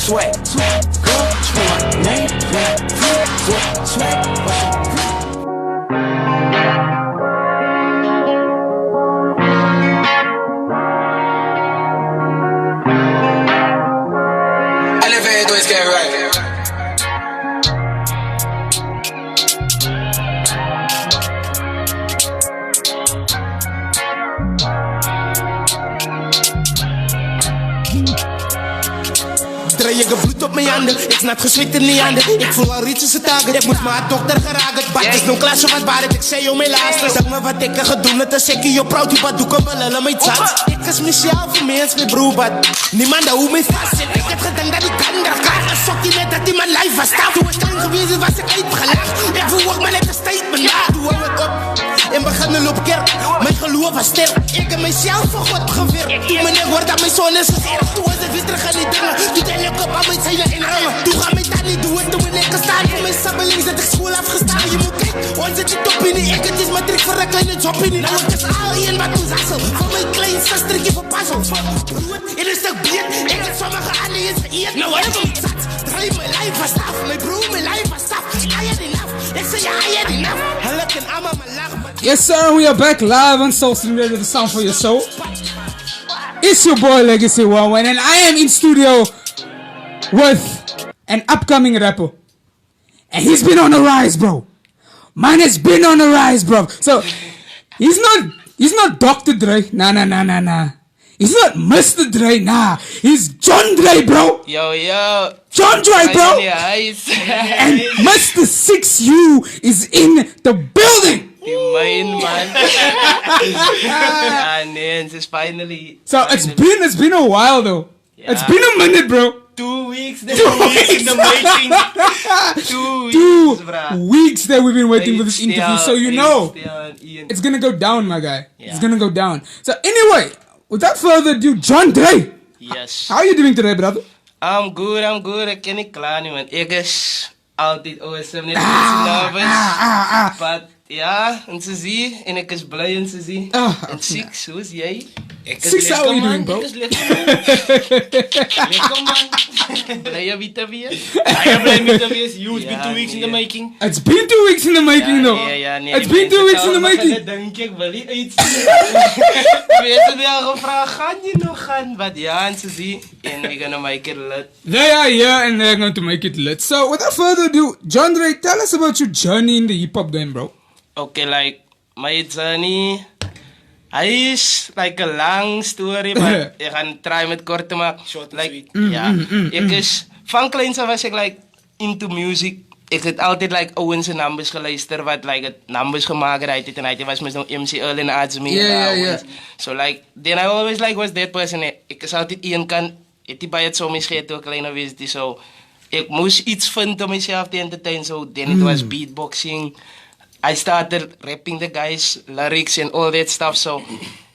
swag. Girl, swag, name, swag. Je bloed op mijn handen, ik snap gezwikt in die handen. Ik voel al iets in taken, ik moet maar dokter geraken. Bad is nog klasje wat waar ik zei om mijn laatste. Zeg me wat ik ga doen, het is zeker je proud, je bad doe kom wel mijn zat. Ik is mezelf voor mensen met broer, bad. Niemand houdt mij vast. Ik heb gedacht dat ik kan, daar kan een sokkie met dat in mijn lijf was staan. Toen ik klein geweest was ik uitgelacht. Ik voel ook maar net een statement na. Doe hou ik op, in begin loop kerk. Mijn geloof was sterk, ik heb mezelf voor God geweerd. Toen meneer hoort dat mijn zoon is gezegd. Toen was ik weer terug aan die dingen, toen tel ik op aan mijn zeilen in hangen. Toen ga mij dat niet doen, toen ben ik gestaan. Voor mijn sabbeling zet ik school afgestaan. Je moet kijken, ons zit je top in die. Ik het is mijn trick voor een kleine job in die. Nou het is al in wat toen zassel. Voor mijn klein zustertje voor pazzel. Broer, in een stuk bier, ik heb sommige aliens geëerd. Nou wat heb ik zat, draai mijn lijf was af. Mijn broer, mijn lijf was af. I had enough, ik zei ja, I had enough. Geluk en allemaal mijn lach. Yes sir, we are back live on Social Media, the sound for your soul. It's your boy Legacy One, and I am in studio with an upcoming rapper. And he's been on the rise, bro. Man has been on the rise, bro. So he's not Dr. Dre. Nah. He's not Mr. Dre, nah. He's John Dre, bro. Yo. John Dre, bro. And Mr. 6U is in the building. Die main man. Nee, it's finally. So it's been a while though. Yeah. It's been a minute, bro. 2 weeks. 2 weeks in the making. 2 weeks that we've been waiting for this interview. So you know, it's gonna go down, my guy. Yeah. It's gonna go down. So anyway, without further ado, John Dre. Yes. How are you doing today, brother? I'm good. Ik ken niet klaar nu, want ik is altijd awesome. Net nervous. But ja, en ze zie, en ik is blij en ze zie. En Six, hoe is jij? Six, how are you doing, bro? Ik is lekker man. Blij je met weer? Ja, blij met weer. It's been 2 weeks in the making. It's been 2 weeks in the making, though. Nee. It's been 2 weeks in the making. Denk ik wel niet uitzien. Mensen die al gevraagd, gaan je nog gaan? Maar ja, en ze zie, en we're gonna make it lit. They are here and they're going to make it lit. So without further ado, John Dre, tell us about your journey in the hip-hop game, bro. Okay, like, my journey, hij is like a long story, maar ik ga het try met kort te maken. Short and like, sweet. Ja, ik is, van kleins af was ik like, into music. Ik had altijd like Owens en numbers geluisterd, wat like het numbers gemaakt uit het en hij was met zo'n MC Earl en Azmi. Yeah. So like, then I always like was that person. Ik is altijd één kant, het bij het zo misgeet toen kleiner was, so ik moest iets vinden om mezelf te entertainen, so then it was beatboxing. I started rapping the guys, lyrics and all that stuff. So,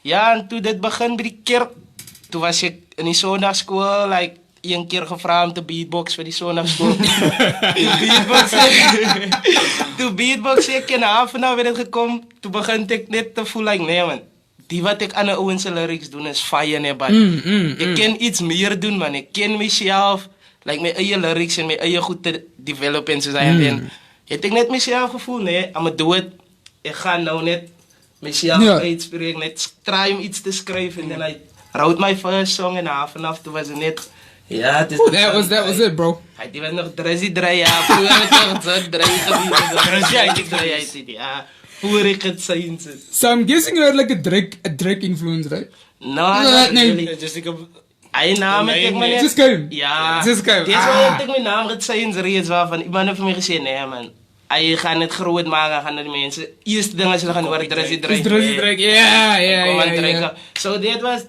ja, en toen dit begon bij die kerk, toen was ik in die zondagschool, like, 1 keer gevraagd om te beatbox voor die zondagschool. Toen beatbox ik en half en werd het gekomen, toen begon ik net te voelen, like, nee man, die wat ik aan de Owense lyrics doen is fire, nee, man. Ik kan iets meer doen, man. Ik ken mezelf, like, mijn eigen lyrics en mijn eigen goed te developen en zo zijn. Heb ik net mezelf gevoeld, nee, I'm gonna do it. Ik ga nou net mezelf uitspreken, net try om iets te schrijven. En dan I wrote my first song en half en af, toen was het net. Ja, het is that was it, bro. Die was nog Drizzy Dre, ja. Vroeger was het nog zo Dre gebied. Ja, voor ik het zijn. So I'm guessing you had like a Drake influence, right? No, nee. Hij naam het ik maar net. Just go. Ja. Just go. Dit is wel ik mijn naam het zijn reeds waarvan iemand heeft me gezegd, nee man. Hij gaat het groot maken, gaan de mensen. Eerste ding als je gaan horen, Drizzy Dre. Ja. So dit was,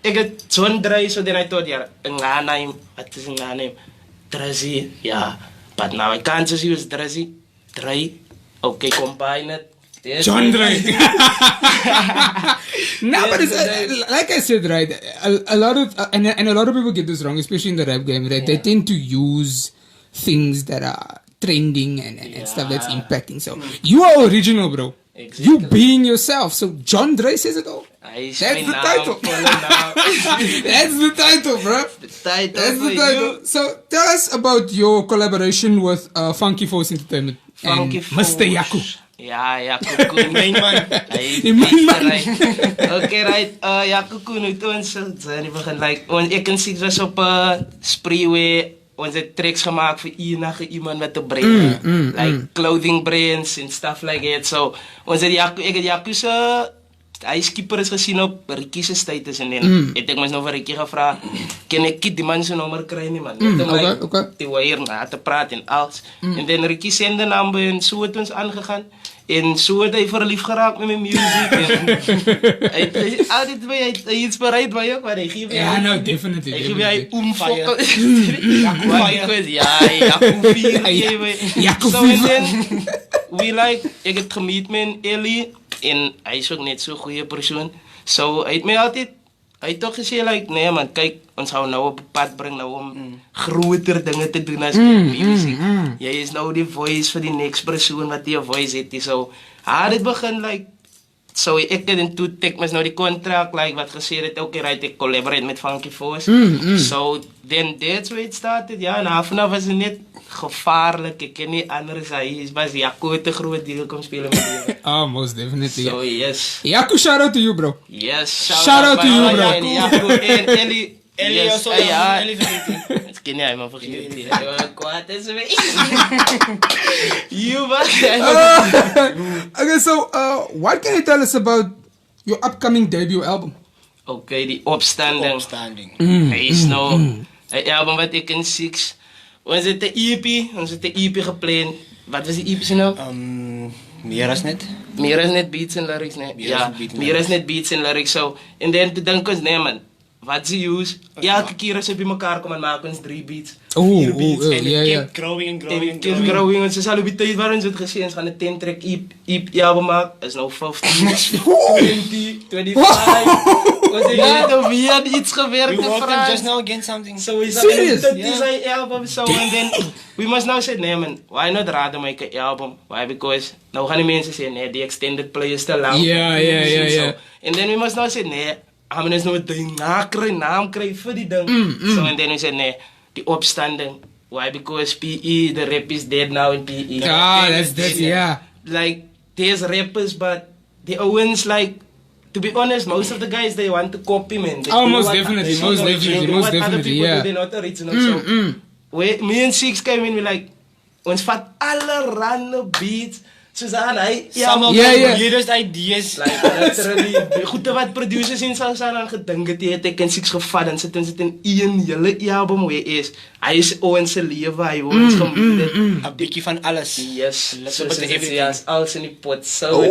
ik had zo'n Dre, so then I thought, ja, een naam, wat is een naam? Drizzy, ja. But now I can't just use Drizzy, Dre. Okay, combine it. John Dre. No, but it's, like I said, right, a lot of, and a lot of people get this wrong, especially in the rap game, right? They tend to use things that are trending and stuff that's impacting. So you are original, bro. Exactly. You being yourself. So John Dre says it all. Hy is That's my the naam, title. volle naam. That's the title, bro. The title That's for the title. you. So tell us about your collaboration with Funky Force Entertainment Funky and Mr. Force. Yaku. Ja, Yaku Koen. Main man. Die main man. Okay, right. Yaku Koen, hoe toe ons journey begin. Like, ek en Six was op Spreeway. Ons het tracks gemaakt voor enige iemand met een brand. Like clothing brands and stuff like that. So, ons het ek het Yaku's ijskieper is gezien op Ricky's status. En dan het ek ons nou vir Ricky gevraagd, kan ek die man zijn nummer krijgen, nie, man? Okay. Die wire na te praten en alles. En dan Ricky zende naam en zo het ons aangegaan. En zo het hij verliefd geraakt met mijn muziek. Hij is altijd bij, hij inspireert mij ook, maar hij geeft Yeah, no, definitely. hij geeft mij definitely. omfokken. Ja, Yaku 4. Yaku So, 4. en then, we like, ik het gemiet met Ellie. En hij is ook net zo'n goede persoon. So, hij heeft mij altijd, hij heeft toch gezegd, like, nee man, kijk, ons gaan nou op het pad brengen nou om groter dingen te doen als music. Jij is nou die voice voor die next persoon wat die voice heeft. So, hij het begin, like, so ik en toen tek me nou die contract, like, wat gezegd het, oké, right, ik collaborate met Funky Force. So, then that's where it started. Ja, en vanaf was het net gevaarlijk. Ik ken niet anders. Hij was Yaku te groot deal kom spelen met die. Oh, most definitely. So, yes. Yaku, shout out to you, bro. Yes, Shout out to you, bro. En Yaku en Ellie. Ellie Yes, also, ja. Ellie vergeten. Het kan niet helemaal vergeten. Hij was kwaad is mee. You was. Okay, so what can you tell us about your upcoming debut album? Oké, die opstanding. Opstanding. Hij is nou. Het album wat ik in Six. Ons het de EP gepland. Wat was die EP nou? Meer als net. Meer is net beats en lyrics, nee. Ja, meer is net beats en lyrics, so. En dan te denken ons, nee man, wat ze use, elke keer als we bij elkaar komen, maken ons 3 beats. Oh, 4 beats. yeah, yeah. Keep growing and En growing we and keep growing. growing, want ze zal op die tijd waar ons het gezien, ze gaan een 10 track EP album maken, dat is nou 15, 20, 25. We zijn niet wie had iets gewerkt We in worked Frans. just now against something. So we Serious? that design album so and then we must now say nee man, why not rather make an album? Why? Because nou gaan die mensen zeggen nee, die extended play is te lang. Yeah. And then we must now say nee, gaan we eens nou een naam krijgen voor die ding. So and then we say nee, die opstanding. Why? Because PE, the rap is dead now in PE. Ah, that's yeah. Like there's rappers but the Owens like to be honest, most of the guys they want to copy man. They Oh, do most what- definitely, they do most what- definitely, they do most what other definitely, people yeah. do, they're not original. So me and Six came in, we like ons vat allerhande beats. Soos aan hy Some of Yeah, the yeah. weirdest ideas. like literally goed wat producers en so aan gedink het ek en Six gevat en sit in een hele album hoe hy is. Hy is ons se lewe, hy ons gemiddeld. Een beetje van alles. Yes, Let's so put it's everything. yes, alles in die pot. So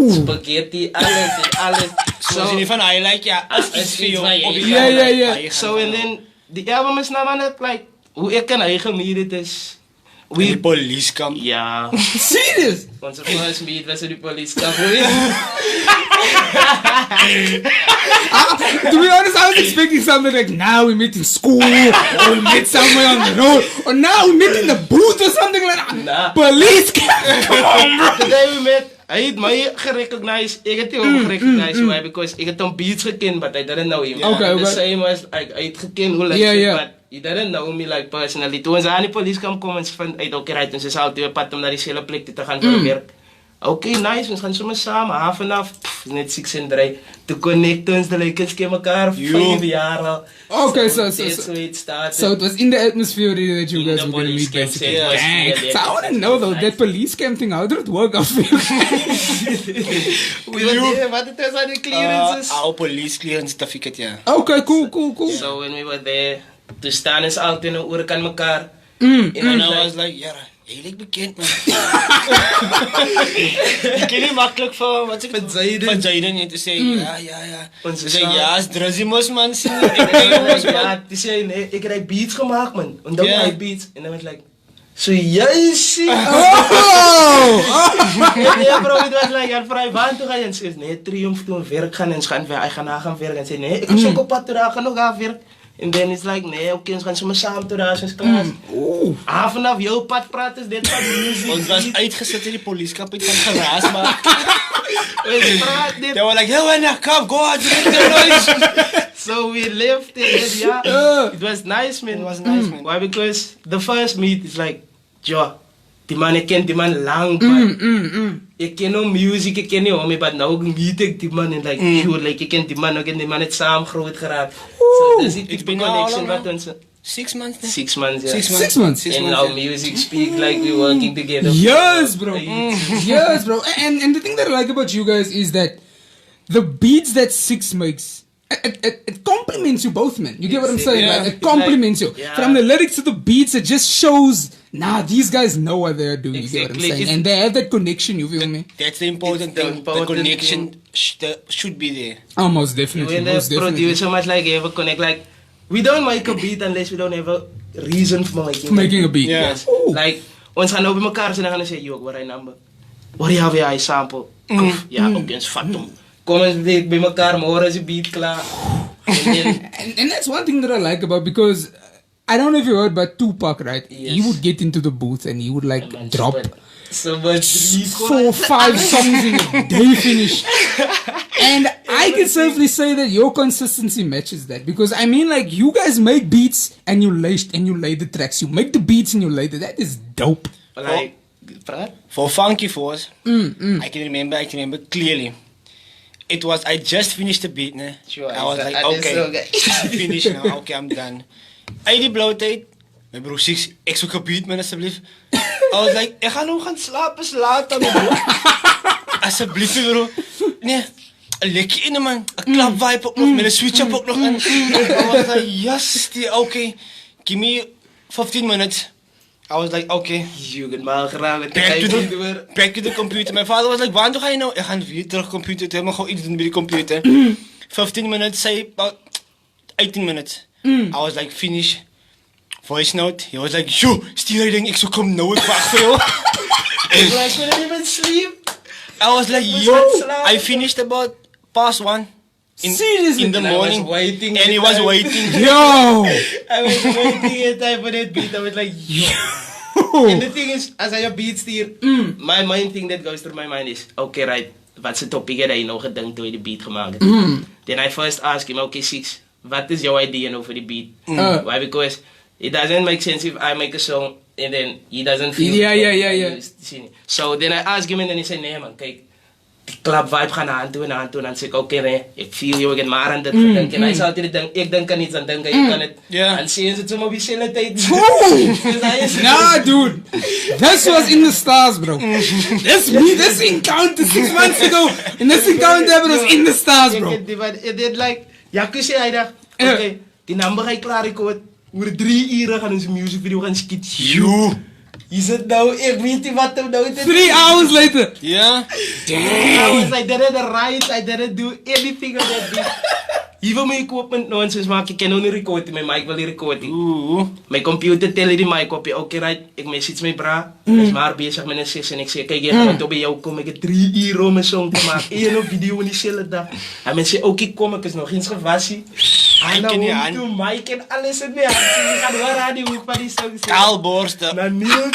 spaghetti, alles. Zoals in die van hij like ja, als iets voor jou op je Yeah. So and then the album is nou net like hoe ek en hy gemiet het is Die we police kamp. ja, Serious? onze first meet was in die police kamp. To be honest, I was expecting something like now we meet in school, or we meet somewhere on the road, or now we meet in the booth or something like that. Nah. Police camp. Come on, bro. Today we met, hy het my gerecognize, ek het hom gerecognize, why? Because ek het hom beats geken, but I didn't know him. Okay, The okay. same as, like, hy het geken hoe like, Yeah. but he didn't know me like personally. Toen ons aan die police kam kom, ons vind uit, okay, right, ons is al twee pad om naar die selle plek toe te gaan vir werk. Okay, nice, ons gaan sommer saam, half en half, net 6 en 3. Toe connect ons, de leukens keer mekaar, 5 jaar al. Okay, so that's where it started. So it was in the atmosphere really that you In guys the were gonna police meet camp, basically. it was Dang. really So I want to know though, that police camp thing, how did it work out for you? we were there, wat het was aan die clearances? Our police clearance certificate, ja. Okay, cool. So when we were there, toen staan ons altijd een oor aan elkaar. And I was like, ja, redelijk bekend, man. Ik ken niet makkelijk van, wat zeg ik? Van Zayden. Van Zayden, niet te zeggen, ja. Onze Ze zeggen, zaal. ja, is Drazimos, man. Ik Ja, die zei, nee, ik krijg beats gemaakt, man. En dan Ja. hij beats. En dan was ik like, so jij ziet. Ja, bro, het was like, ja, vrij, waar toe ga je? En ze zei, nee, Triumph toen werk gaan en ze gaan, hij gaan na gaan werken. En zei, nee, ik was ook op pad toe, ik ga nog gaan werken. En dan is like, nee, oké, ons gaan zomaar samen toe daar, zoals klas. Vanaf jouw pad praten is dit van muziek. Ons was uitgezet in die politiekap uit van geraas, maar... We praten dit. They were like, yo, and come, go out, drink the noise. So we left it, yeah. It was nice, man. It was nice, man. Why? Because the first meet is like, ja, die man, ik ken die man lang, man. Ik ken no music, ik ken niet om, maar nou meet ik die man en like, sure, like, ik ken die man, ook en die man het samen groot geraakt. So, dus It's die been connection how long wat ons... 6 months? now? 6 months, yeah. 6 months. And our music speak like we working together. Yes, bro. Yes, bro. And the thing that I like about you guys is that the beats that Six makes, it compliments you both, man. You get what I'm saying? Yeah. Like, it It's compliments like- you. yeah. From the lyrics to the beats, it just shows, nah, these guys know what they're doing. You get what I'm Exactly. saying? It's- And they have that connection, you feel me? That's the important It's the thing. important The connection thing. should be there. Oh, most definitely. When the Most definitely. producer much like ever connect, like, we don't make a beat unless we don't have a reason for making a beat. Yeah. Yes. Like, ons gaan nou bij elkaar zijn en dan gaan we zeggen, yo, wat hij number? Wat heb je hij sample? Koef. Ja, ook eens vat hem. Kom eens bij elkaar, morgen is de beat klaar. En dan- And that's one thing that I like about, because I don't know if you heard, but Tupac, right? Yes. He would get into the booth and he would like Man, drop so much 4 or 5 songs in a day finish. And I can safely say that your consistency matches that, because I mean, like, you guys make beats and you lay the tracks. You make the beats and you lay the, that is dope. Like, praat? For Funky Force, I can remember clearly. It was, I just finished the beat, ne? Sure, I was I like, just okay, saw that. I'm finished now, okay, I'm done. Uit die blauwe tijd, mijn broer Six, ik zoek een beat, man, alsjeblieft. I was like, ik ga nou gaan slapen, is laat dan, bro. Alsjeblieft, bro. Nee, een lekje in, man. Een klap vibe ook nog, met een switch up ook nog. En I was like, yes, okay, give me 15 minutes. I was like, okay. Je kunt maar graag met Back to the computer. Mijn vader was like, waarom ga je nou? Ik ga weer terug computer. Ik helemaal gewoon iets doen bij die computer. 15 minutes, say about 18 minutes. I was like, finish. Voice note. He was like, yo, stuur je ding. Ik zo, kom nou, ik wacht voor jou. I couldn't even sleep. I was like, Was yo, aan het slapen. I finished about past 1. Seriously? In the And I was morning. waiting And he the was time. waiting. Yo! I was waiting in time for that beat. I was like, yo. And the thing is, as I a beat steer, my main thing that goes through my mind is, okay, right, what's the topic that je nou gedacht toen je de beat gemaakt hebt? Then I first ask him, okay, Six, what is your idea over the beat? Why? Because it doesn't make sense if I make a song and then he doesn't feel Yeah. So then I ask him and then he said, nee man, kijk, die club vibe gaan aan toe. En dan zeg ik, oké, nee, ik feel je, ik heb maar aan dit gedacht. En hij zei altijd, ik denk aan iets, dan denk je kan het. Ja. En zien ze het zomaar bij tijd. Dus hij is- Nah, dude. This was in the stars, bro. This encounter 6 months ago. And this encounter was in the stars, bro. Het deed like, ja, kus hij dacht, oké, die nummer ga je klaar record. Over 3 uur gaan onze music video gaan skit. You. Je zit nou, ik weet niet wat hem nou. 3 hours later. Yeah. I didn't write, I didn't do anything on that beat. Even my equipment nonsense maak, ik kan nog niet recorden, mijn mic wil niet recorden. Ooh. Mijn computer tel die mic op je, oké right, ik message mijn bra, is maar bezig met een sessie en ik zeg, kijk, je gaat op bij jou komen, ik heb 3 uur om een song te maken, 1 video in diezelfde dag. En mensen zeggen, oké, kom, ik is nog eens gewassie. En dan niet moet aan. ik mic en alles in mijn hand, ik ga door aan die hoek van die song zeggen. Kaalborsten. Na nieuw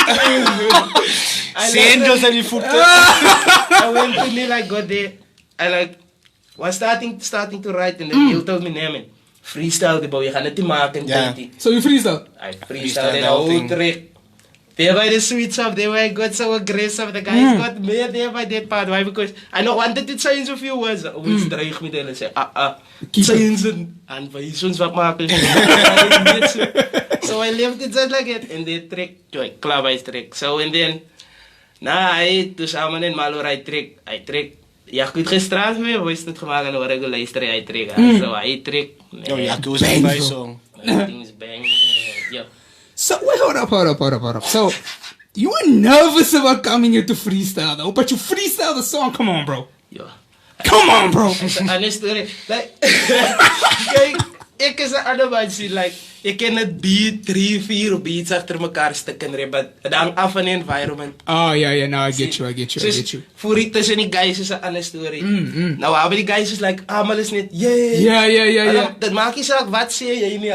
Sandals aan die voeten. I went to me like got there. I like was starting to write and then you told me nee man. Freestyle the boy, je gaat het niet maken. Ja. So you freestyle? I Freestyle freestyle the the whole whole thing. track. There by the switch up, there where I got so aggressive. The guys got me there by that part. Why? Because I know wanted to change a few words. Always dreig me there and say, Keep it. change it. And by soms wat maken. So I left it just like it. And they track, like club I track. So and then, hij toen samen in Malo hij trek. Ja, goed gestraat weer, hoe is het gemaakt en hoor ik luisteren, hij trek. So hij trek. Yo, ja, doe eens bij song. Everything is bang. Yeah. So wait, hold up. So you were nervous about coming here to freestyle though, but you freestyle the song. Come on, bro. Ja. Come on, bro. Honest story. Like, kijk, ek is 'n ander mens, like, ek ken dit beat 3, 4 beats agter mekaar stukken rap, but dit hang af van die environment. Oh, yeah, no, I get you. Voor die tussen die guys is 'n ander story. Nou, waar by die guys is like, almal is net, yeah. Yeah. Dat maak nie saak wat sê jy nie.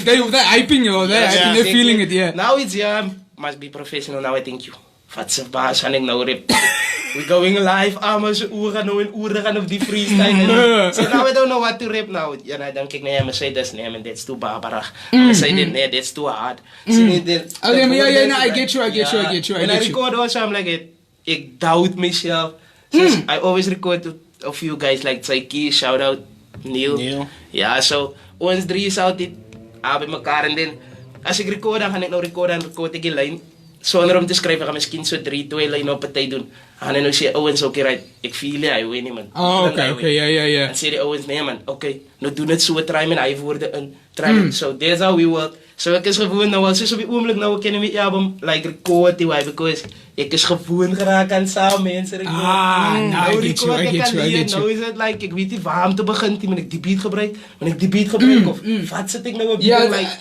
They're hyping you, they're feeling it, yeah. Now it's, must be professional. Now I think you. Wat se baas gaan ek nou rap? We going live, almal se oor gaan nou en oor gaan op die freestyle. So now I don't know what to rap now. Ja, nou dan kyk nee, maar sê dis nee, man, that's too barbarig. Maar sê dit nee, that's too hard. Okay, no, I get you. When I record also, I'm like, ek doubt myself. So I always record to a few guys like Tsaiki, shout out Neil. Ja, so ons drie is altyd by mekaar en dan as ek record dan gaan ek nou record ek die lyn. Sonder om te skryf, ek gaan miskien so 3-2 lyne op 'n tyd doen. En dan nou sê ouens, okay, right, ek feel jy, hy weet nie man. Oh, okay, yeah. En sê die ouens, nee man, okay, nou doen dit so, try met hy woorde in, try so that's how we work. So ek is gewoon nou, soos op die oomblik nou, ek ken my album, like record die way, because ek is gewoon geraak aan saam mense record. I get you. Nou is het like, ek weet nie waar om te begin, want ek die beat gebruik, of wat sit ek nou op die like,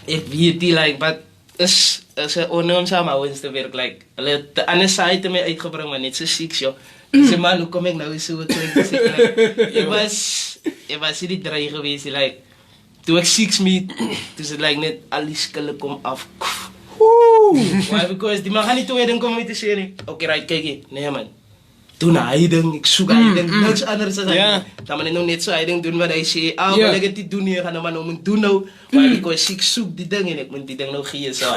ek weet nie, like, but is 'n onoomsame ouens te werk, like, hulle het die ander side te my uitgebring, maar net so siek, joh. Ek sê, man, hoe kom ek nou so klink, ek was hier die draai gewees, like, toe ek 6 meet, toe sit like net al die skille kom af, why, because die man gaan nie twee ding kom met te sê nie, okay, right, kyk hier, nee man, doen hy ding, ek soek hy ding, niks anders as hy ding, dan man nou net so hy ding doen wat hy sê, wat ek het nie doen nie, gaan nou maar nou moet doen nou, why, because ek soek die ding en ek moet die ding nou gee, so hy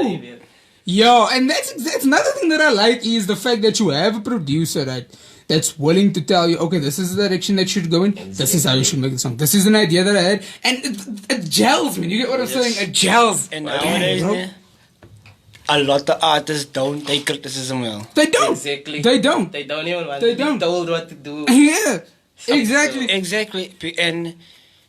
is weer. Yo, and that's another thing that I like is the fact that you have a producer that's willing to tell you, okay, this is the direction that you should go in, this is how you should make the song, this is an idea that I had, and it gels, man, you get what I'm saying? It gels. And nowadays, a lot of artists don't take criticism well. They don't. Exactly. They don't. They don't even want They to be don't. told what to do. Yeah, exactly. Exactly. And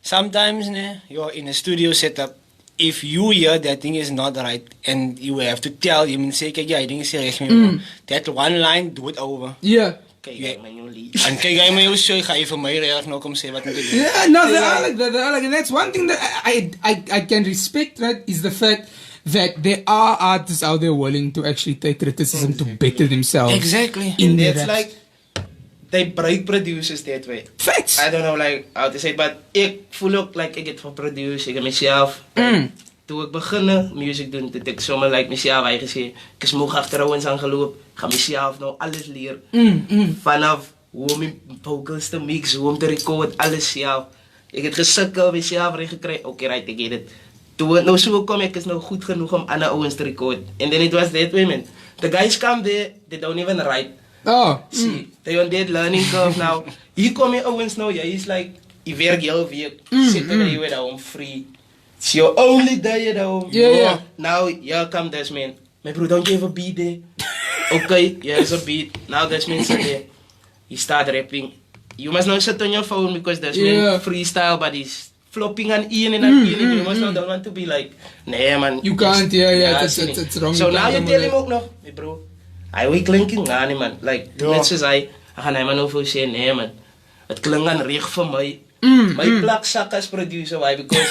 sometimes, you're in a studio setup. If you hear that thing is not right, and you have to tell him and say, kijk, ja, ding is recht mee. That one line, do it over. Yeah. Kijk, man, jullie. En kijk, jij maar zo, ga je van mij recht nog om zeggen wat moet doen. Yeah, no, they are like that, and that's one thing that I can respect, right, is the fact that there are artists out there willing to actually take criticism to better themselves. Exactly. In That's the like, they break producers that way. facts. I don't know like how to say, but ek voel ook like ek het van produce, ek het myself. Toe ek beginne music doen, toe ek sommer like myself hy gesê, ek is moeg agter ouens aangeloop, gaan myself nou alles leer. Vanaf hoe om die vocals te mix, hoe om te record, alles self. Ek het gesukkel, myself reg gekry. Okay, right, ek het dit. Toe nou so kom ek is nou goed genoeg om ander ouens te record. And then it was that way, man. The guys come there, they don't even write. Oh. See, they on that learning curve now. Hier kom jy ouens nou, jy is like, jy werk heel week, sit er jy at home free. It's your only day at home. Yeah. Now, here come this man. My bro, don't you have a beat there? Okay, here's a beat. Now this man sit there. He start rapping. You must not sit on your phone because this man freestyle, but he's flopping on in and on in. You must not don't want to be like, nee man. You can't, it's wrong. So now you tell him ook nog, my bro. Hy hoe klinking gaan nie man. Like, net soos hy gaan hy man over sê, nee man. Het klink aan reg vir my. My plak sak as producer, why? Because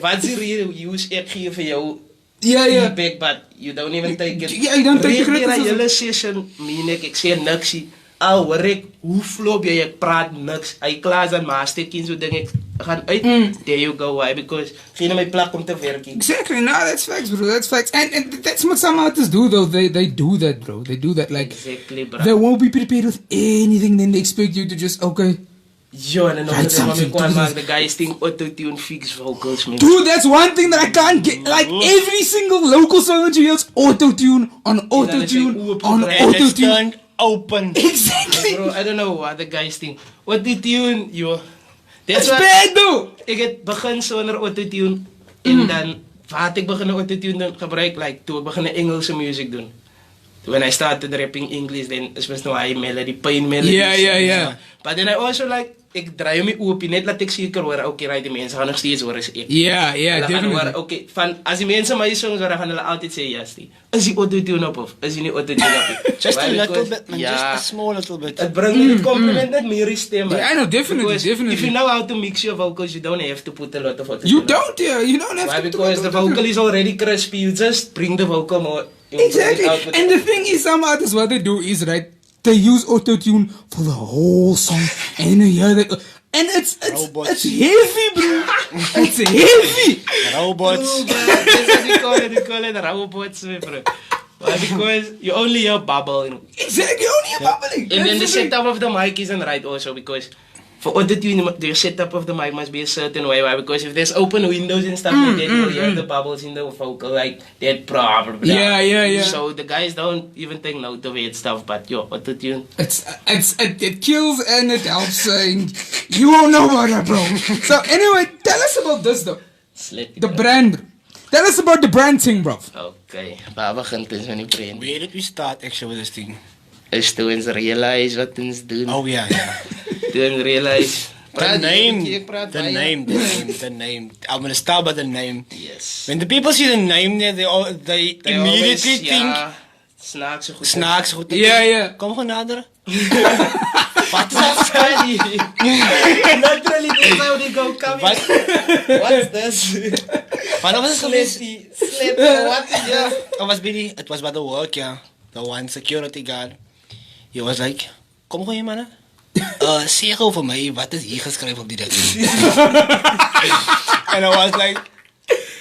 wat is die rede, use ek gee vir jou feedback, but you don't even take it. Yeah, you don't take it. Reg die hele session, meen ek sê niksie. Al hoor ek, hoe flop jy, ek praat niks. Hy klaas aan masterkind, so ding ek gaan uit. There you go, why? Because geen my plak om te werk. Exactly, no, that's facts, bro, that's facts. And that's what some artists do, though. They do that, bro. They do that, like, exactly, bro. They won't be prepared with anything, then they expect you to just, okay. Yo, en dan the guys think auto-tune fix vocals, man. Dude, that's one thing that I can't get. Like, every single local song that you hear is auto-tune, on auto-tune, on auto-tune. Open. Exactly. Bro, I don't know what the guys think. Auto-tune, yo. That's bad, though. Ik het begin sonder auto-tune. En dan, wat ik begin auto-tune doen, gebruik, like, toen ik begin Engelse music doen. When I started rapping English, then it was no high melody, pain melody. Yeah. But then I also like, ek draai my oop, net laat ek seker hoor, okay, right, die mense gaan nog steeds hoor as ek. Yeah, yeah, Hulle gaan definitely. hoor, okay, van as die mense my songs hoor, gaan hulle altyd sê yes die. Is die auto-tune op of is die nie auto-tune op? Just a Why? little Because- bit, man. Ja. Just a small little bit. Het bring me, het compliment net meer die stem. Yeah, I know, definitely, Because definitely. If you know how to mix your vocals, you don't have to put a lot of auto-tune. You on. don't, yeah, you don't have Why? to. Because the vocal is already crispy. You just bring the vocal more. you bring it Exactly. out with- And the thing is, some artists, what they do is, right, they use auto-tune for the whole song. And you hear that. And it's Robots. heavy, bro. It's heavy. Robots. Oh, bro, that's what we call it robots, bro. Why? Because you only hear bubble. Exactly, only a bubbling. And then the That's the thing. setup of the mic isn't right also because for auto-tune, the setup of the mic must be a certain way. Why? Because if there's open windows and stuff like that, you'll hear the bubbles in the vocal like that problem. Yeah, yeah, yeah. So the guys don't even take note of it stuff, but yo, auto-tune. It kills and it helps. You won't know about that, bro. So anyway, tell us about this though. Slit. The brand. Bro. Tell us about the brand thing, bro. Okay, waar begint ons met die brand? Where did we start actually with this thing? Is toe ons realize wat ons doen. Oh yeah, yeah. Toe ons realize. The name, Ek praat the baie. name, the name, the name. I'm gonna start by the name. Yes. When the people see the name there, they immediately think Snaakse goed. snacks. Goed. Yeah, yeah. Kom gewoon nader. Wat is dat? Naturally, this is how they go coming. Wat? What's this? Wanneer was het geweest? Slip, what is that? It was Billy. It was by the work, yeah. The one security guard. He was like, kom gewoon hier, mannen. Sê gou vir my, wat is hier geskryf op die ding? And I was like,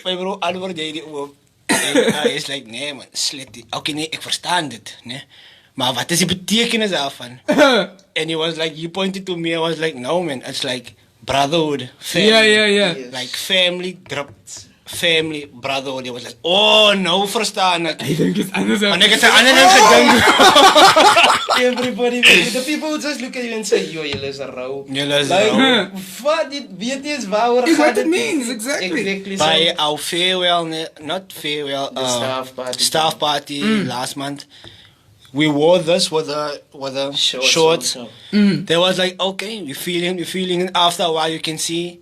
my bro, antwoord jy die oop? En hij is like, nee man, slet die. Oké, nee, ik verstaan dit, nee. Maar wat is die betekenis daarvan? And he was like, he pointed to me, I was like, no man, it's like brotherhood, family. Yeah, yeah, yeah. Like family, family, brotherhood. He was like, oh, nou verstaan ek. I think it's anders. En ek het sy ander ding gedink. Everybody, the people who just look at you and say, yo, julle is rauw. Julle is Like, rauw. wat, dit weet nie eens waaroor It's gaat what it dit nie. means, exactly. Exactly. By so. our farewell, not farewell, The staff party. staff party last month. We wore this with the Shorts shorts. also. They was like, okay, we're feeling it. After a while, you can see.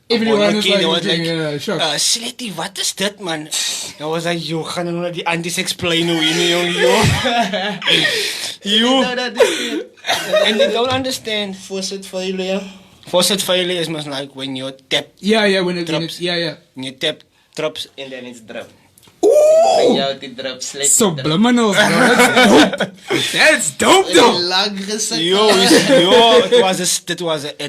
Everyone upon is looking, like, they was looking, yeah, shocked. Sletty, wat is dit, man? I was like, yo, gaan nou die antis explain hoe nie, yo. You. No, dat is niet. And they don't understand. Voorzit van jullie, ja. Faucet failure is most like when you tap, Yeah, yeah, when Drops. it's, yeah, yeah. when you tap drops. En dan is drop. Ooh! Jou die drop, slet. Subliminals, bro. That's dope. That's dope, though. Lang gesit. Yo, it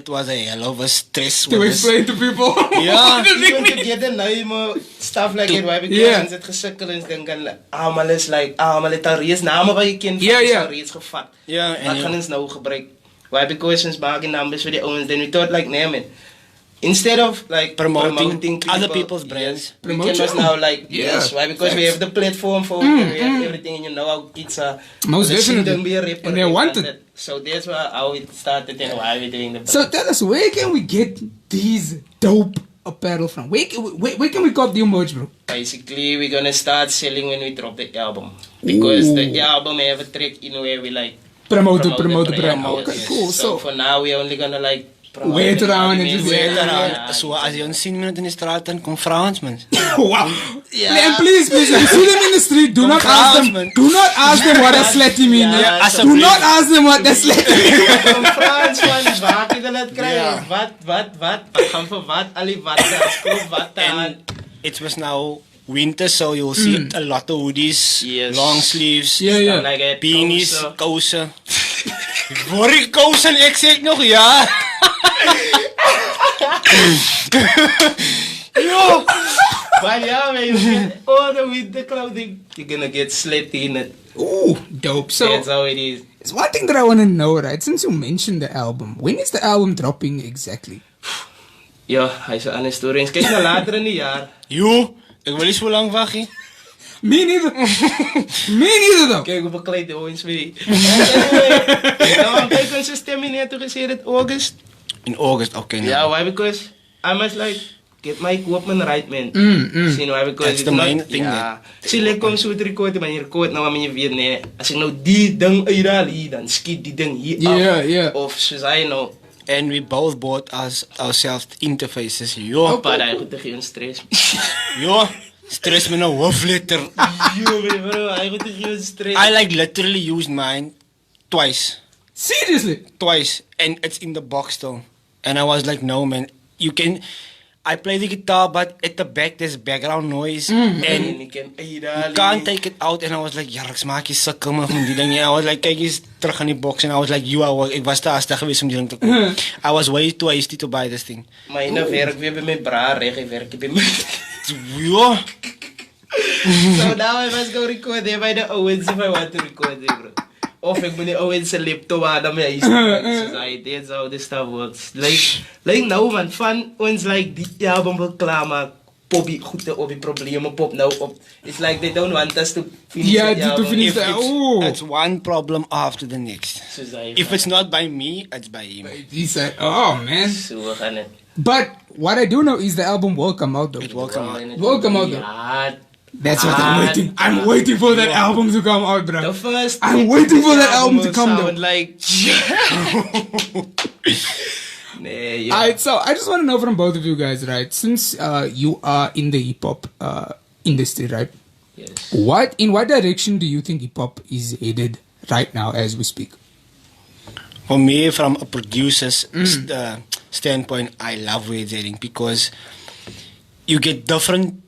was a hell of a stress. To with this. explain to people. Yeah. Even together nou stuff like that why because Yeah. ons het gesukkel en dink aan almal is like almal het al reeds name wat jy ken Ja, ja. al reeds gevat. Ja, en Wat ja. gaan ons nou gebruik? Why because ons maak die numbers vir die ouens then we thought like nee man. Instead of like Promoting people, other people's brands. yes, we Promote can just your now own. like Yeah, yes, why because we have the platform for we have everything and you know how kids are. Most Hulle sien definitely. them weer rapper And they en want dat. it. So that's how it started and why we're doing the So tell us, where can we get these dope apparel from? Where can we cop the merch, bro? Basically, we're gonna start selling when we drop the album because Ooh. the album have a track in where we like Promote the promote brand. yes. Okay, cool. So So, for now, we're only gonna like promote Wait the around and album just and wait Around, yeah, so as jy ons sien mense in die straat en kom vra ons man. wow. Yeah. And please, if you see them in the street, do not ask them. man. Do not ask them what a sletty mean. Yeah, Yeah, as a do brief. not ask them what that sletty mean. From France, man, waar kan je dat krijgen? Ja. Wat? Gaan voor wat? Ali wat? Koop wat aan? And it was now winter, so you'll see a lot of hoodies, Yes. long sleeves, Yeah, yeah. Like a beanies, kousen. kousen. Hoor ik kousen? Ik zeg nog ja. Yo. But yeah, man, you get all the winter clothing. You're gonna get slutty in it. Ooh, dope. So, That's how it is. there's one thing that I want to know, right? Since you mentioned the album, when is the album dropping exactly? Ja, hij is aan de story. Eens kijk naar later in het jaar. Yo. Ik wil niet zo lang wachten. Me neither. Me neither, though. Kijk hoeveel kleed de oons mee. Ja, kijk, onze stemming net toen gezegd het August. In August, okay. nou. Yeah, why? Because I must like get my equipment right, man. See, why? Because That's it's the not, main thing, yeah. See, like kom so record, maar je record nou maar je weet nee. Als ik nou die ding uithaal hier, dan schiet die ding hier af. Yeah, yeah. Of zoals hij nou and we both bought ourselves interfaces. Yo, Maar hij goed tegen je stress. yo, stress me nou hoofdletter. Yo, bro, hij goed tegen je stress. I like literally used mine twice. Seriously? Twice, and it's in the box still. And I was like, no man, you can. I play the guitar, but at the back there's background noise, and En ik ken you can't take it out. And I was like, ja, ik smaak je sukkel maar van die ding. I was like, kijk eens terug aan die box. And I was like, ik was te haastig geweest om die ding te kopen. I was way too hasty to buy this thing. Maar in een werk weer bij mijn bra, reg, werk bij mij. Yo, So now I must go record there by the Owens if I want to record there, bro. Of ik moet die Owens zijn laptop aan dan mijn huis. That's how this stuff works. Like nou man, van ons like die album wil klaarmaken. Poppy goed op die problemen pop nou op. It's like they don't want us to finish Yeah, the to album. finish if the it's one problem after the next. If it's not by me, it's by him. He said, oh man. So we gaan het. But what I do know is the album will come out though. It will come out. Will come out though. Ja, That's what I'm waiting. I'm waiting for that album to come out, bro. the first. I'm waiting for that album to will come sound though. like. Nee, yeah. Alright, so I just want to know from both of you guys, right? Since you are in the hip hop industry, right? Yes. In what direction do you think hip hop is headed right now as we speak? For me, from a producer's standpoint, I love where it's heading because you get different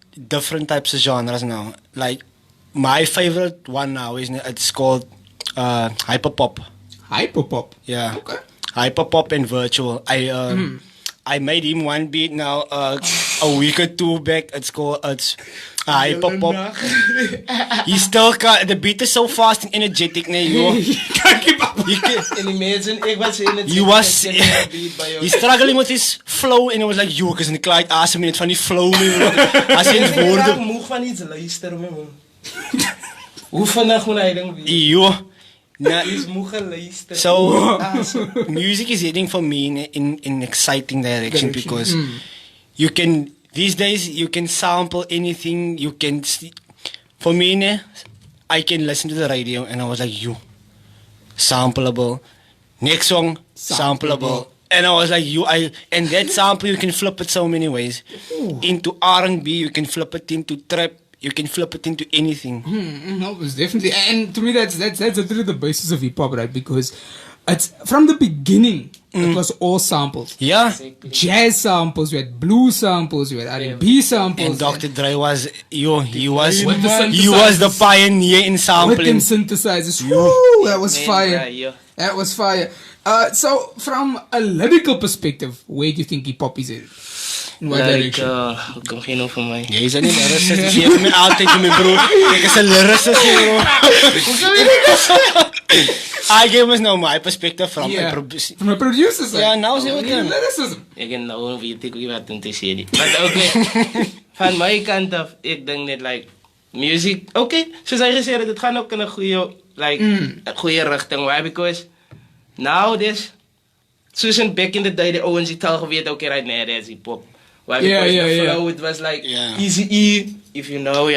types of genres now. Like my favorite one now is it's called hyperpop. Hyperpop. Yeah. Okay. Hyperpop and virtual. I made him one beat now a week or two back. It's hyperpop. He still can't. The beat is so fast and energetic, nee, yo. Can't keep up. En imagine, ik was in het He was beat by he's struggling with his flow and I was like, yo, cause ik klaar asem in het van die flow. Als je in Ik ben woorden. moe van iets luisteren, man. Hoe vandaag moet hij dan weer? Yo. Nah, Hij is moe geluisterd. so music is heading for me in exciting direction because you can these days you can sample anything. You can for me, I can listen to the radio and I was like, you sampleable. Next song sampleable. And I was like, and that sample you can flip it so many ways. Into R&B, you can flip it into trap. You can flip it into anything. No, it's definitely, and to me that's literally the basis of hip hop, right? Because it's from the beginning it was all samples. Yeah. Jazz samples, we had blues samples, we had R&B samples. And Dr. Dre was, he was With the he was the synthesizers. pioneer in with sampling. them synthesizers. Woo, that was Man, fire. yeah. That was fire. So from a lyrical perspective, where do you think hip hop is in? In what Like, direction? kom geen over mij. Jy is 'n lyricist. Jy het my altyd met my broer. Ek is 'n lyricist, bro. I gave us now my perspective from a producer. From a producer side. Yeah, now say what Yeah, then. lyricism. Ik en nou weet ik wat om te zeggen. Maar oké, van mijn kant af, ik denk net like music. Oké, zoals hij gezegd het gaat ook in een goede, een goede richting. Why? Because nowadays, zoals in back in the day, de Owens die al geweten, oké, right now that's hip hop. Why? Because the flow, it was like Easy E. If you know,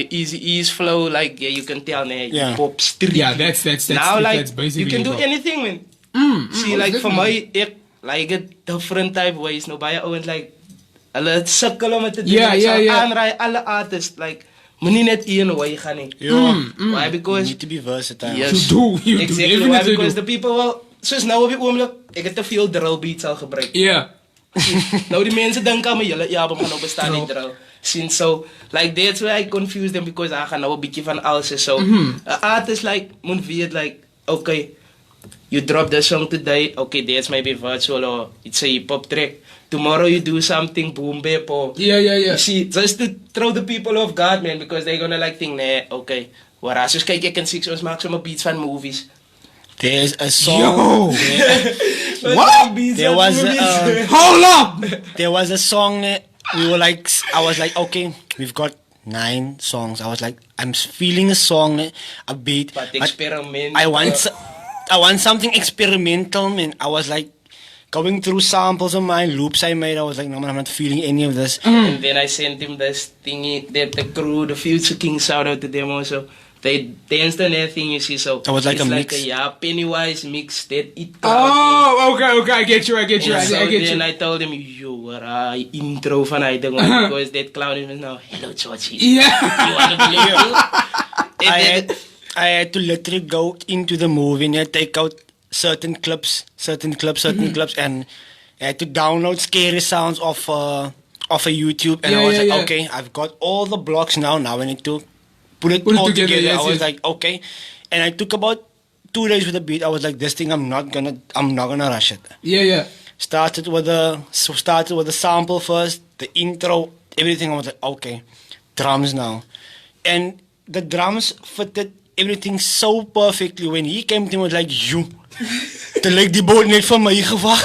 Easy E's flow, like you can tell, hip hop street. Yeah, that's Now, like that's basically you can do hip-hop. anything, man. See, like for my, ik like it different type ways. No, bij Owens like, alle sukkel om het te doen. Yeah. Aanrijden, alle artists, like, moet niet net één way gaan, nie. Why? You Because need to be versatile. yes, You do exactly. Why? definitely Because do. the people wel, zoals nou op die oomlik, ik heb te veel drill beats al gebruikt. Yeah. Nou, die mensen denken aan me, jullie album gaan nou bestaan in drill. Since so, like that's why I confuse them because I gaan nou een beetje van alles en zo. An artist like, moet weet like, okay, you drop the song today, okay, that's maybe virtual or it's a hip hop track. Tomorrow you do something boom bap or Yeah. you see, just to throw the people off guard, man, because they're gonna like think, nee, okay, waar dus kijk ik in 6 ons maak zomaar beats van movies. There's a song. Yo. What? Beats There van was movies. Hold up. there was a song that we were like, I was like, okay, we've got 9 songs. I was like, I'm feeling a song, a beat. But but experiment. I want something experimental, man. I was like going through samples of my loops I made. I was like, no man, I'm not feeling any of this. And then I sent him this thingy that the crew, the Future King, shout out to them also. they danced on that thing, you see, so It was like it's a like mix. yeah, Pennywise mix that it Oh, okay, I get you. I get so you. then I told him, yo, what intro van hy ding, because that clown is now, hello Georgie. Yeah. You wanna believe you? I had to literally go into the movie and take out certain clips, and I had to download scary sounds off a YouTube, and I was like, okay, I've got all the blocks now. Now I need to put it all together. Yes, I was like, okay, and I took about 2 days with the beat. I was like, this thing, I'm not gonna rush it. Yeah. Started with the sample first, the intro, everything. I was like, okay, drums now, and the drums fitted everything so perfectly. When he came to me, was like, you, te lyk die boot net vir my gewag.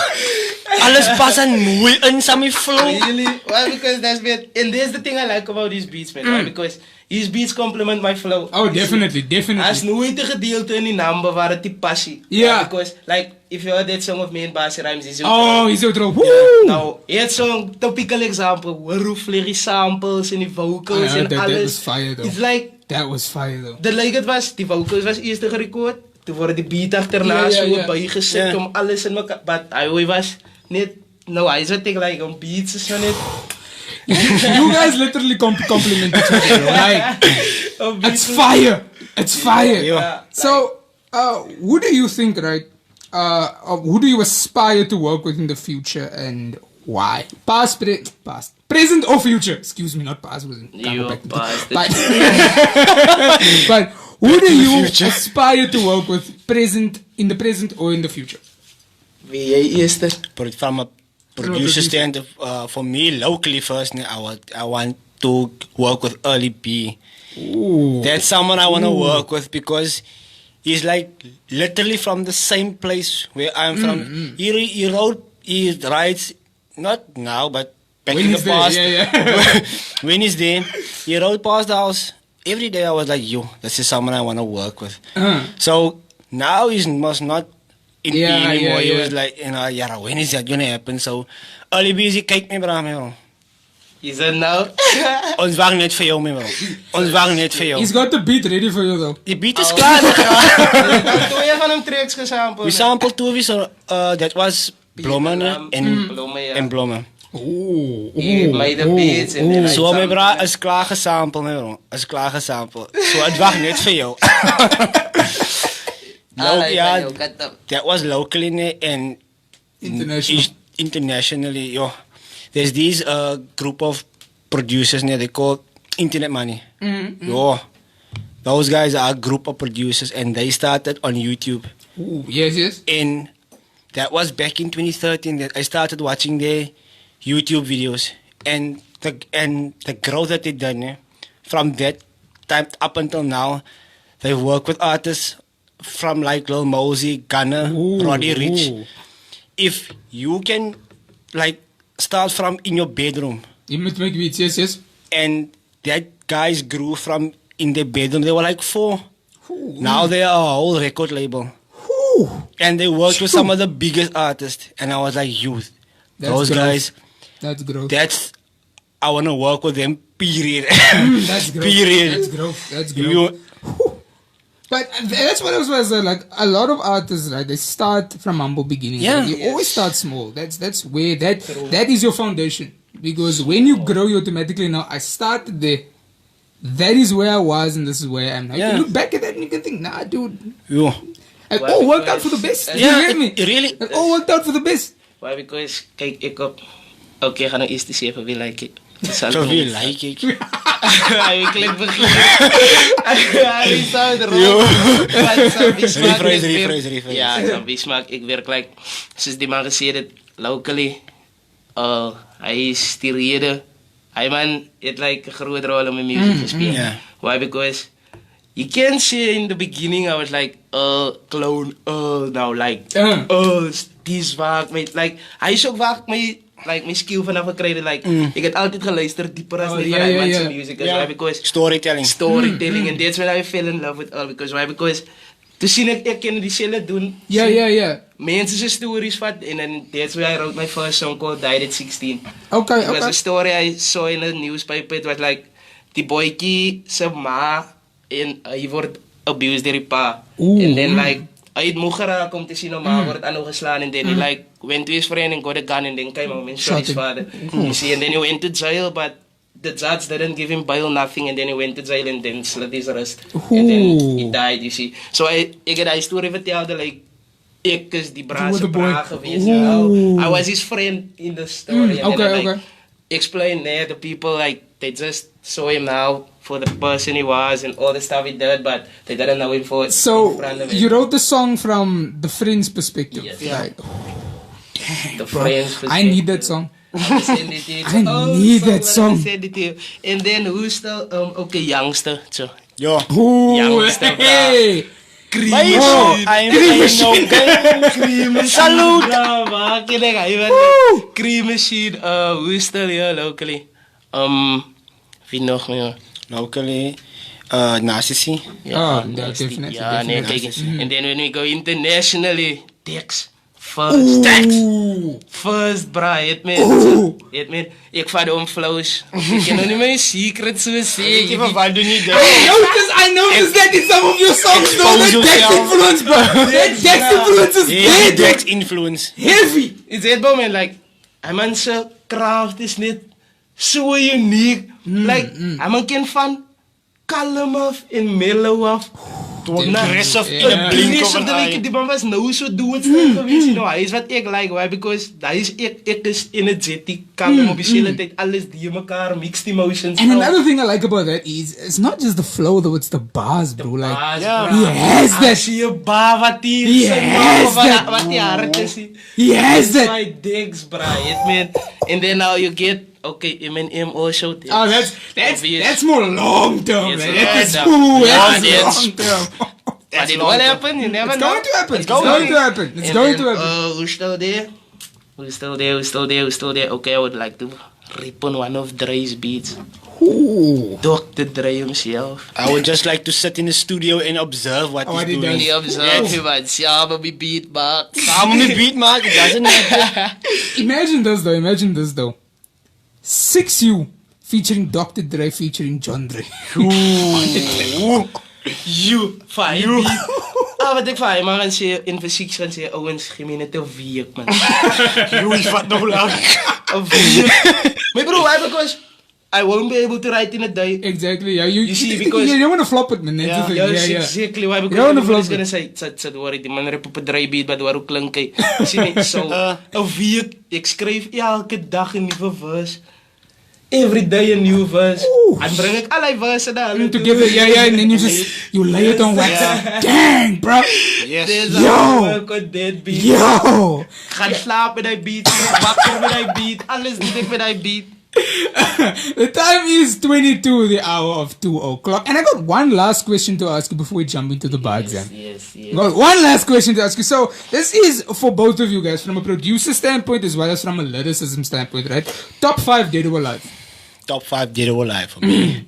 Alles pas aan mooi in saam flow. Really? Well, because that's bit, and there's the thing I like about these beats, man. Right? Because his beats complement my flow. Oh, definitely. As nooit een gedeelte in die number waar het die passie. Yeah. Because, like, if you heard that song of me and Basie Rhymes, is Oh, he's so dope. Now, it's zo'n typical example. Hoe vluggy samples en die vocals en that alles. was fire though. It's like, That was fire though. het was, die vocals was eerst gerecord. Toen worden die beat achterna so bijgezet om alles in elkaar. But hij was net, hij is wat ik like, om beats is van net. You guys literally compliment each other. Like, it's fire. It's fire. Yeah. So, who do you think, right? Who do you aspire to work with in the future and why? Present or future? Excuse me, not past. But who do you aspire to work with in the present or in the future? Wie jij eerste? From a producer stand, for me locally first, I want to work with Early B. Ooh. That's someone I want to work with because he's like literally from the same place where I'm from. He writes, not now, but back When in the he's there, past. yeah. When he's there, he wrote past the house. Every day I was like, yo, this is someone I want to work with. So now he must not in P anymore. He was like, when is that going to happen? So Early busy, kyk my bro. Is het nou? Ons wag net vir jou, my bro. Ons wag net vir jou. He's got the beat ready for you though. Die beat is klaar. Twee van hem tracks gesampled. We sampled two, so that was Blomme en Blomme. He made the beats and then I So my sampled bra them. is klaar gesampled, my bro. Is klaar gesampled. So het wag net vir jou. That was locally and internationally, yo. There's these group of producers they call Internet Money. Yo, those guys are a group of producers and they started on YouTube. Ooh, yes. And that was back in 2013 that I started watching their YouTube videos and the growth that they done from that time up until now. They work with artists from like Lil Mosey, Gunna, Roddy Ricch. If you can like start from in your bedroom. You must make beats, yes. And that guys grew from in their bedroom. They were like 4. Now they are a whole record label. And they worked with some of the biggest artists. And I was like, youth. Those guys. That's growth. I want to work with them, period. That's growth. Period. That's growth. But that's what I was going to say. Like, a lot of artists, right, they start from humble beginnings. Yeah. Right? You always start small. That's where, that is your foundation. Because when you grow, you automatically know, I started there. That is where I was and this is where I am now. You can look back at that and you can think, nah, dude. Yeah. It all worked out for the best. Yeah, You get me? really. It all worked out for the best. Why? Because, kijk, ik op... Oké, ga nou eerst eens even wie like it. So wie like ik? Hij klinkt begrepen. Hij zou erop. Rephrase. Ja, Sam Bismarck, ik werk like... Sinds die man gezegd het, locally. Hij is die reden. Hij man, het like een grote rol om in music te spelen. Yeah. Why? Because... You can't say in the beginning I was like, clone, now like, die is vaak, like, hij is ook vaak mijn skill vanaf gekregen, like, ik heb altijd geluisterd dieper als die van hij maakt music, why? Because storytelling, and that's when I fell in love with all, because why? Because, toen zie ik ken diezelfde doen, mensen zijn stories vat, and that's why I wrote my first song called Died at 16. Okay. It was a story I saw in the newspaper, it was like, die boykie, zijn ma, En hy word abused deur die pa. Oeh. En then like, hy het moeg geraak om te sien hoe ma word aanhou geslaan. En then he like, went to his friend and got a gun and then came home and shot his Shot him. father. You see, and then he went to jail, but the judge didn't give him bail, nothing, and then he went to jail and then slit his wrist. And then he Ooh. died, you see. So ek het die story vertelde, like, ek is die You were braase the boy. bra gewees, you know. Ooh. I was his friend in the story. And okay, then I, like, okay. explained there, the people, like, they just saw him now for the person he was and all the stuff he did, but they didn't know him for So in front of him. you wrote the song from the friend's perspective. Yes. Right. the friends I need that song. I send it to you. I need that so song. I send it to you. And then who's still okay, youngster. So Yo. Ooh, Youngster, bro. hey. Bye, bro. I know. Cream machine. Salute. Cream machine. Who's still here locally? Wie nog meer? Locally, Narcissi. Oh, nasty. definitely, Yeah, nee, definitely. kijk. And then when we go internationally, Dex. First. First, bro. Het met. Ik vat om flows. Ik ken nog niet mijn secret zo zeggen. Wat doen je I noticed that in some of your songs, though. That Expose Dex yourself. influence, bro. That Dex influence is Heavy big. Dex influence. Heavy. It's het moment like, I man zijn craft is niet zo uniek. Like, I man ken van kalm af en mellow af. Aggressive in Yeah. a blink of of an the eye. die man was nou zo doe het geweest, you know. Hij is wat ik like, why? Because dat is ik is energetic, kalm op de hele tijd, alles die elkaar, mixed emotions. And another thing I like about that is it's not just the flow, though, it's the bars, bro. Like, Yeah. he has that. Zie je ba wat die Yes, that- wat die hart is. He has that. My digs, bro. It mean, and then now you get okay, Eminem also. Oh, that's more long term, Yes, man. yeah, That's yeah. ooh, Yeah, that's that's- long term. But it will happen. You never It's know. going to happen. It's going going to. to happen. It's And going then, to happen. Who's still there? Who's still there? Who's still there? Who's still there? Okay, I would like to rip on one of Dre's beats. Ooh. Dr. Dre himself. I would just like to sit in the studio and observe what What he's he doing. does. He observed him and samen be beat back. Samen met beat maken, it doesn't matter. Imagine this though. Imagine this though. 6U featuring Dr. Dre featuring John Dre. You fight me. Wat ik van maar gaan zeggen in fysiek gaan zeggen, Owens, geef me net een week, man. Louis vat nog lang. Een week. Maar bro, why? Because I won't be able to write in a day. Exactly. Yeah. You see, because- you don't want to flop it, man. That's Yeah, the thing. Yes, Yeah, yeah. exactly. Why? Because You don't everybody's flop gonna say, "Sat worry, die man rap op 'n dry beat, wat waarom klink hy?" Sien net so. 'n week, ek skryf elke dag 'n nuwe verse. Every day a new verse. Dan bring ek al die verse daar Together, yeah, and then you lay it on wax. Dang, bro. Yes. There's Yo. a work on that beat. Yo. Gaan slaap met die beat, wakker met die beat, alles doen ek met die beat. The time is 22, the hour of 2 o'clock. And I got one last question to ask you before we jump into the bar exam. Yes. Got one last question to ask you. So this is for both of you guys, from a producer standpoint as well as from a lyricism standpoint, right? Top 5 Dead or Alive. Top 5 Dead or Alive for me.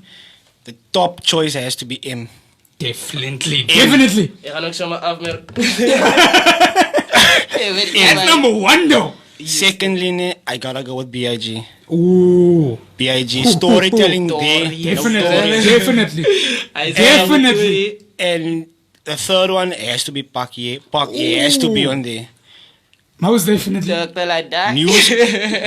The top choice has to be M. Definitely. Definitely. Ek gaan ook sommer afmerk. That's number 1 though. Secondly, I gotta go with B.I.G. Ooh. B.I.G. Storytelling there. Definitely. Definitely. Definitely. And the third one has to be Pac-Ye. Pac-Ye has to be on there. Most definitely. Doctor like that. News,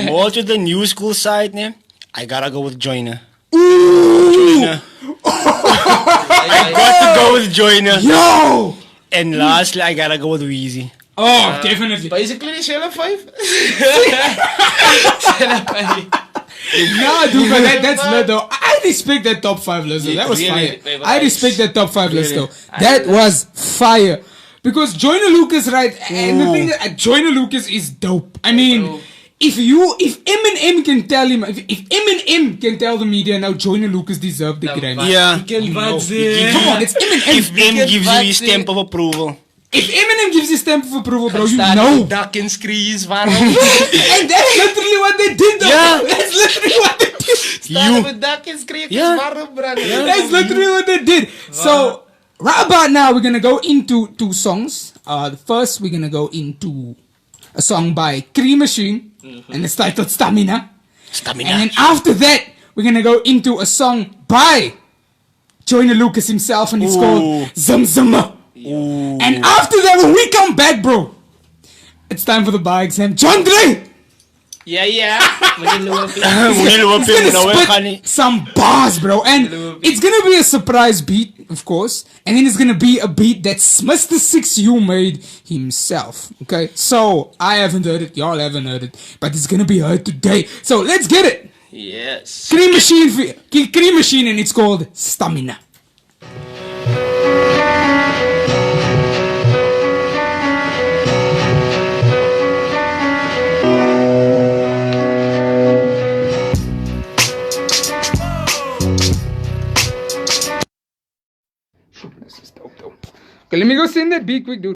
more to the new school side, ne? I gotta go with Joyner. Ooh. Joyner. I got to go with Joyner. Yo. And lastly, I gotta go with Weezy. Oh, definitely. Basically, die Shell 5. Nah, dude, but that's lit though. I respect that top 5 list though. That was Really? fire. I respect that top 5 list though. That was fire. Because Joyner Lucas, right? And the thing that Joyner Lucas is dope. I mean, if Eminem can tell him, if Eminem can tell the media now, Joyner Lucas deserved the Grammy. Yeah. Come on, it's Eminem. If M gives you his stamp of approval. If Eminem gives his stamp of approval, bro, you Staat know. op dak en screes, waarom? And that's literally what they did though. Yeah. That's literally what they did. Staat op dak en screes, Ja. waarom, brother? That's literally what they did. So, right about now, we're gonna go into 2 songs. The first, we're gonna go into a song by Cream Machine, and it's titled Stamina. Stamina. And then after that, we're gonna go into a song by Joyner Lucas himself, and it's called Zum Zumma. And after that, when we come back, bro, it's time for the bar exam. John Dre! Yeah. He's gonna spit some bars, bro. And it's gonna be a surprise beat, of course. And then it's gonna be a beat that Mr. 6U made himself. Okay? So, I haven't heard it, y'all haven't heard it. But it's gonna be heard today. So, let's get it! Yes. Cream Machine, and it's called Stamina. This is dope. Okay, let me go send that beat quick, dude.